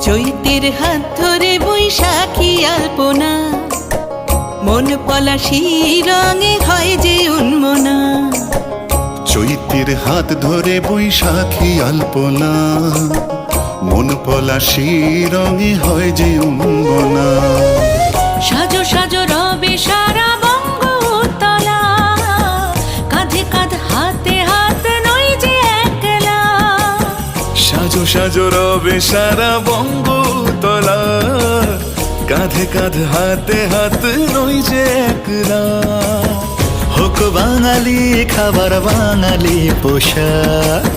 চৈতের হাত ধরে বৈশাখী আলপনা, মন পলাশি রঙে হয় যে উন্মনা। চৈতের হাত ধরে বৈশাখী আলপনা, মন পলাশি রঙে হয় যে উন্মনা। সাজো সাজো রবে সারা বঙ্গতলা, কাঁধে কাঁধ হাতে হাত নই যে একলা। সাজো সাজো রবে সারা বঙ্গতলা, কাঁধে কাঁধ হাতে হাত নই যে একলা। হোক বাঙালি খাবার বাঙালি পোশাক,